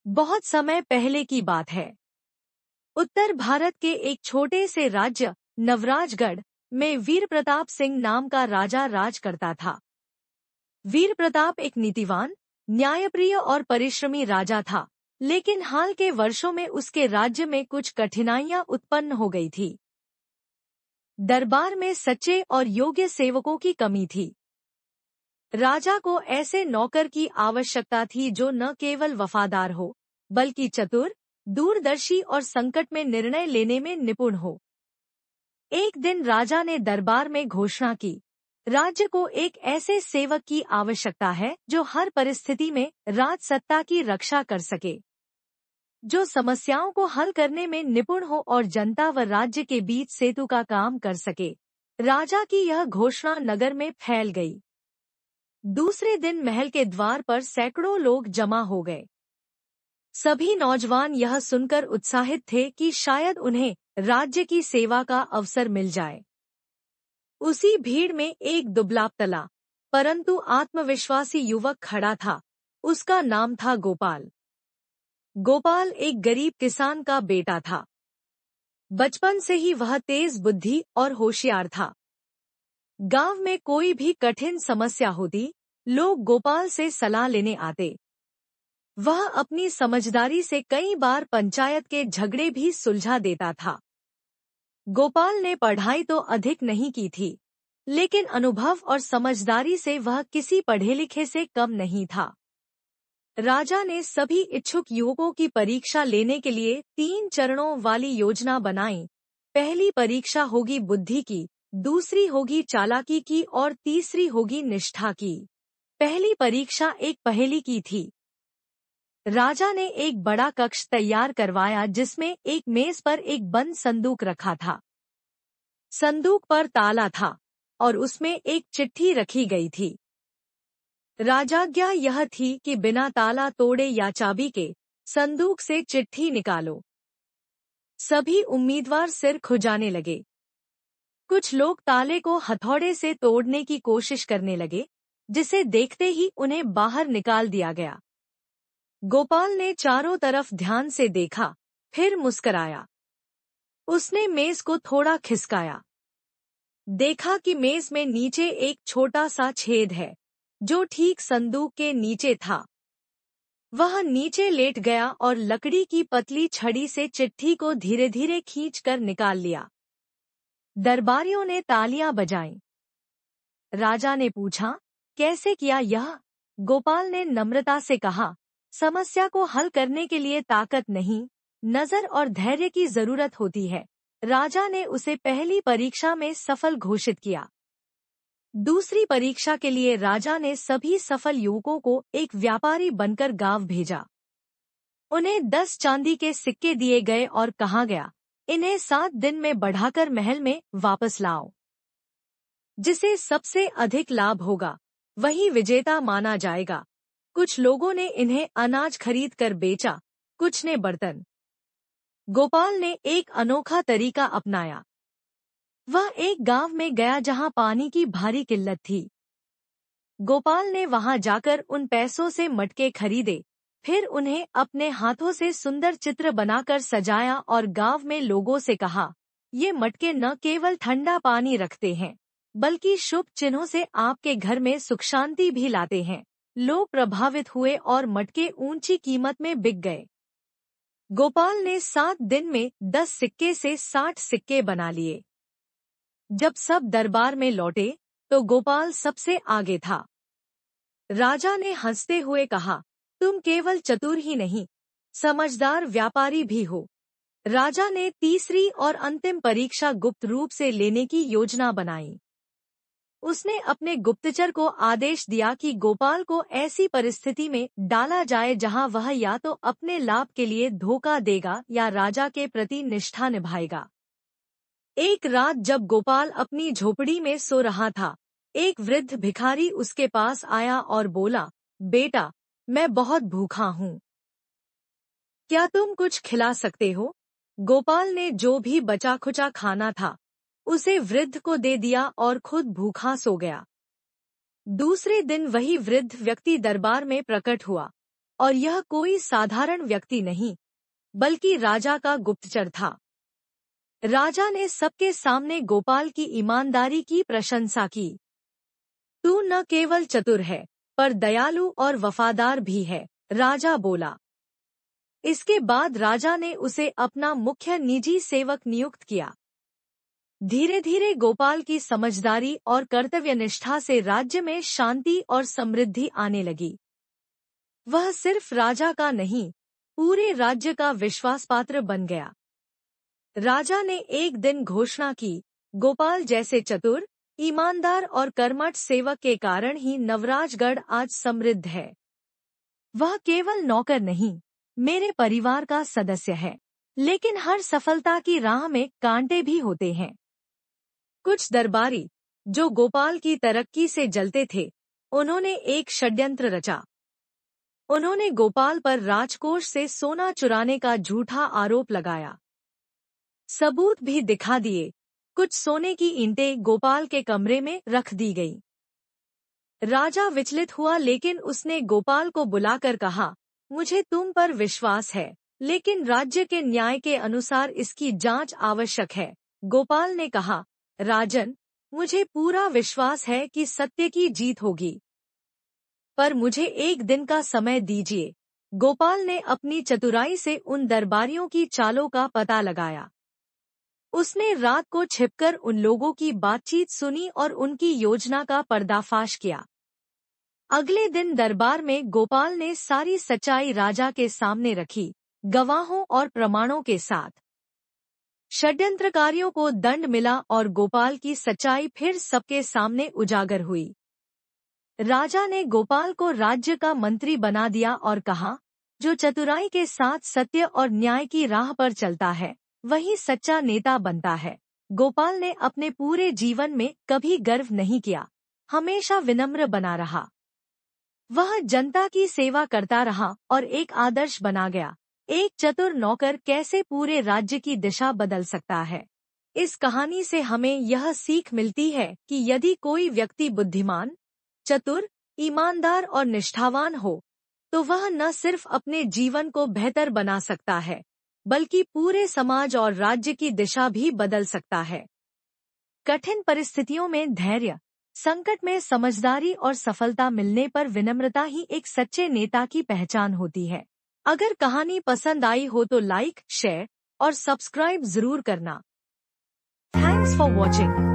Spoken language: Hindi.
बहुत समय पहले की बात है। उत्तर भारत के एक छोटे से राज्य नवराजगढ़ में वीर प्रताप सिंह नाम का राजा राज करता था। वीर प्रताप एक नीतिवान, न्यायप्रिय और परिश्रमी राजा था, लेकिन हाल के वर्षों में उसके राज्य में कुछ कठिनाइयां उत्पन्न हो गई थी। दरबार में सच्चे और योग्य सेवकों की कमी थी। राजा को ऐसे नौकर की आवश्यकता थी जो न केवल वफादार हो, बल्कि चतुर, दूरदर्शी और संकट में निर्णय लेने में निपुण हो। एक दिन राजा ने दरबार में घोषणा की, राज्य को एक ऐसे सेवक की आवश्यकता है जो हर परिस्थिति में राजसत्ता की रक्षा कर सके, जो समस्याओं को हल करने में निपुण हो और जनता व राज्य के बीच सेतु का काम कर सके। राजा की यह घोषणा नगर में फैल गई। दूसरे दिन महल के द्वार पर सैकड़ों लोग जमा हो गए। सभी नौजवान यह सुनकर उत्साहित थे कि शायद उन्हें राज्य की सेवा का अवसर मिल जाए। उसी भीड़ में एक दुबला-पतला परंतु आत्मविश्वासी युवक खड़ा था। उसका नाम था गोपाल। गोपाल एक गरीब किसान का बेटा था। बचपन से ही वह तेज बुद्धि और होशियार था। गांव में कोई भी कठिन समस्या होती, लोग गोपाल से सलाह लेने आते। वह अपनी समझदारी से कई बार पंचायत के झगड़े भी सुलझा देता था। गोपाल ने पढ़ाई तो अधिक नहीं की थी, लेकिन अनुभव और समझदारी से वह किसी पढ़े लिखे से कम नहीं था। राजा ने सभी इच्छुक युवकों की परीक्षा लेने के लिए 3 चरणों वाली योजना बनाई। पहली परीक्षा होगी बुद्धि की, दूसरी होगी चालाकी की और तीसरी होगी निष्ठा की। पहली परीक्षा एक पहेली की थी। राजा ने एक बड़ा कक्ष तैयार करवाया जिसमें एक मेज पर एक बंद संदूक रखा था। संदूक पर ताला था और उसमें एक चिट्ठी रखी गई थी। राजाज्ञा यह थी कि बिना ताला तोड़े या चाबी के संदूक से चिट्ठी निकालो। सभी उम्मीदवार सिर खुजाने लगे। कुछ लोग ताले को हथौड़े से तोड़ने की कोशिश करने लगे, जिसे देखते ही उन्हें बाहर निकाल दिया गया। गोपाल ने चारों तरफ ध्यान से देखा, फिर मुस्कराया। उसने मेज को थोड़ा खिसकाया। देखा कि मेज में नीचे एक छोटा सा छेद है, जो ठीक संदूक के नीचे था। वह नीचे लेट गया और लकड़ी की पतली छड़ी से चिट्ठी को धीरे धीरे खींचकर निकाल लिया। दरबारियों ने तालियां बजाईं। राजा ने पूछा, कैसे किया यह? गोपाल ने नम्रता से कहा, समस्या को हल करने के लिए ताकत नहीं, नजर और धैर्य की जरूरत होती है। राजा ने उसे पहली परीक्षा में सफल घोषित किया। दूसरी परीक्षा के लिए राजा ने सभी सफल युवकों को एक व्यापारी बनकर गांव भेजा। उन्हें 10 चांदी के सिक्के दिए गए और कहा गया, इन्हें 7 दिन में बढ़ाकर महल में वापस लाओ। जिसे सबसे अधिक लाभ होगा, वही विजेता माना जाएगा। कुछ लोगों ने इन्हें अनाज खरीद कर बेचा, कुछ ने बर्तन। गोपाल ने एक अनोखा तरीका अपनाया। वह एक गांव में गया जहां पानी की भारी किल्लत थी। गोपाल ने वहां जाकर उन पैसों से मटके खरीदे, फिर उन्हें अपने हाथों से सुंदर चित्र बनाकर सजाया और गांव में लोगों से कहा, ये मटके न केवल ठंडा पानी रखते हैं, बल्कि शुभ चिन्हों से आपके घर में सुख शांति भी लाते हैं। लोग प्रभावित हुए और मटके ऊंची कीमत में बिक गए। गोपाल ने 7 दिन में 10 सिक्के से 60 सिक्के बना लिए। जब सब दरबार में लौटे, तो गोपाल सबसे आगे था। राजा ने हंसते हुए कहा, तुम केवल चतुर ही नहीं, समझदार व्यापारी भी हो। राजा ने तीसरी और अंतिम परीक्षा गुप्त रूप से लेने की योजना बनाई। उसने अपने गुप्तचर को आदेश दिया कि गोपाल को ऐसी परिस्थिति में डाला जाए जहां वह या तो अपने लाभ के लिए धोखा देगा या राजा के प्रति निष्ठा निभाएगा। एक रात जब गोपाल अपनी झोपड़ी में सो रहा था, एक वृद्ध भिखारी उसके पास आया और बोला, बेटा, मैं बहुत भूखा हूँ। क्या तुम कुछ खिला सकते हो? गोपाल ने जो भी बचा खुचा खाना था, उसे वृद्ध को दे दिया और खुद भूखा सो गया। दूसरे दिन वही वृद्ध व्यक्ति दरबार में प्रकट हुआ। और यह कोई साधारण व्यक्ति नहीं, बल्कि राजा का गुप्तचर था। राजा ने सबके सामने गोपाल की ईमानदारी की प्रशंसा की। तू न केवल चतुर है, पर दयालु और वफादार भी है, राजा बोला। इसके बाद राजा ने उसे अपना मुख्य निजी सेवक नियुक्त किया। धीरे धीरे गोपाल की समझदारी और कर्तव्यनिष्ठा से राज्य में शांति और समृद्धि आने लगी। वह सिर्फ राजा का नहीं, पूरे राज्य का विश्वासपात्र बन गया। राजा ने एक दिन घोषणा की, गोपाल जैसे चतुर, ईमानदार और कर्मठ सेवक के कारण ही नवराजगढ़ आज समृद्ध है। वह केवल नौकर नहीं, मेरे परिवार का सदस्य है। लेकिन हर सफलता की राह में कांटे भी होते हैं। कुछ दरबारी, जो गोपाल की तरक्की से जलते थे, उन्होंने एक षड्यंत्र रचा। उन्होंने गोपाल पर राजकोष से सोना चुराने का झूठा आरोप लगाया। सबूत भी दिखा दिए। कुछ सोने की ईंटें गोपाल के कमरे में रख दी गई। राजा विचलित हुआ, लेकिन उसने गोपाल को बुलाकर कहा, मुझे तुम पर विश्वास है, लेकिन राज्य के न्याय के अनुसार इसकी जांच आवश्यक है। गोपाल ने कहा, राजन, मुझे पूरा विश्वास है कि सत्य की जीत होगी, पर मुझे एक दिन का समय दीजिए। गोपाल ने अपनी चतुराई से उन दरबारियों की चालों का पता लगाया। उसने रात को छिपकर उन लोगों की बातचीत सुनी और उनकी योजना का पर्दाफाश किया। अगले दिन दरबार में गोपाल ने सारी सच्चाई राजा के सामने रखी, गवाहों और प्रमाणों के साथ। षड्यंत्रकारियों को दंड मिला और गोपाल की सच्चाई फिर सबके सामने उजागर हुई। राजा ने गोपाल को राज्य का मंत्री बना दिया और कहा, जो चतुराई के साथ सत्य और न्याय की राह पर चलता है, वही सच्चा नेता बनता है। गोपाल ने अपने पूरे जीवन में कभी गर्व नहीं किया, हमेशा विनम्र बना रहा। वह जनता की सेवा करता रहा और एक आदर्श बना गया। एक चतुर नौकर कैसे पूरे राज्य की दिशा बदल सकता है। इस कहानी से हमें यह सीख मिलती है कि यदि कोई व्यक्ति बुद्धिमान, चतुर, ईमानदार और निष्ठावान हो, तो वह न सिर्फ अपने जीवन को बेहतर बना सकता है, बल्कि पूरे समाज और राज्य की दिशा भी बदल सकता है। कठिन परिस्थितियों में धैर्य, संकट में समझदारी और सफलता मिलने पर विनम्रता ही एक सच्चे नेता की पहचान होती है। अगर कहानी पसंद आई हो तो लाइक, शेयर और सब्सक्राइब जरूर करना। Thanks for watching.